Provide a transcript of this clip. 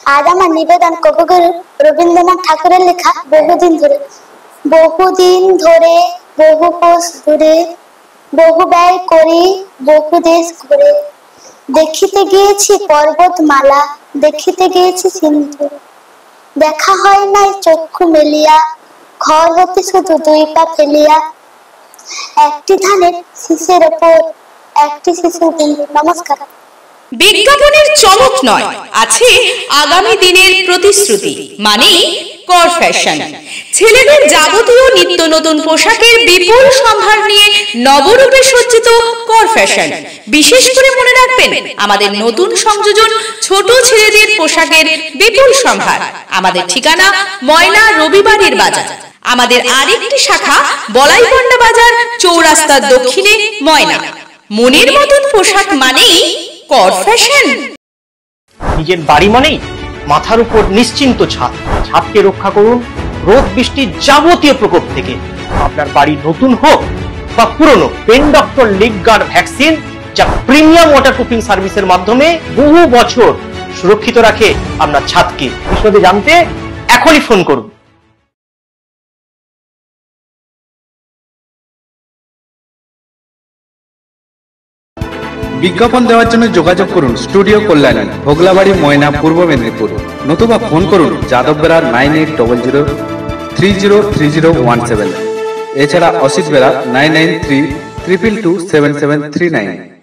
আজ আমার নিবেদন কবিগুরু রবীন্দ্রনাথ ঠাকুরের লেখা বহুদিন ধরে। বহুদিন ধরে বহু কোষ দূরে, বহু ব্যয় করি বহু দেশ ঘুরে, দেখিতে গিয়েছি পর্বতমালা, দেখিতে গিয়েছি সিন্ধু, দেখা হয় নাই চক্ষু মেলিয়া, ঘর হতে শুধু দুই পা ফেলিয়া, একটি ধানের শীষের ওপর একটি শিশু বিন্দু। নমস্কার। বিজ্ঞাপনের চমক নয়, আছে আগামী দিনের প্রতিশ্রুতি, মানে কর ফ্যাশন। ছেলেদের যাবতীয় নিত্য নতুন পোশাকের বিপুল সম্ভার নিয়ে নবরূপে সজ্জিত কর ফ্যাশন। বিশেষ করে মনে রাখবেন, আমাদের নতুন সংযোজন ছোট ছেলেদের পোশাকের বিপুল সম্ভার। আমাদের ঠিকানা ময়না রবিবারের বাজার। আমাদের আরেকটি শাখা বলাইপন্ডা বাজার, চৌরাস্তার দক্ষিণে ময়না। মনের মতন পোশাক মানেই কর ফ্যাশন। নিজের বাড়ি মানেই মাথার উপর নিশ্চিন্ত ছাদ। ছাদকে রক্ষা করুন রোদ বৃষ্টির যাবতীয় প্রকোপ থেকে। আপনার বাড়ি নতুন হোক বা পুরনো, pen doctor leak guard vaccine, যা প্রিমিয়াম ওয়াটারপ্রুফিং সার্ভিসের মাধ্যমে বহু বছর সুরক্ষিত রাখে আপনার ছাদকে। বিশদে জানতে এখনই ফোন করুন। বিজ্ঞাপন দেওয়ার জন্য যোগাযোগ করুন স্টুডিও কল্যাণী, ভোগলাবাড়ি, ময়না, পূর্ব মেদিনীপুর। নতুবা ফোন করুন যাদববেড়া 9800303017। এছাড়া অসিত বেড়া 9932227739।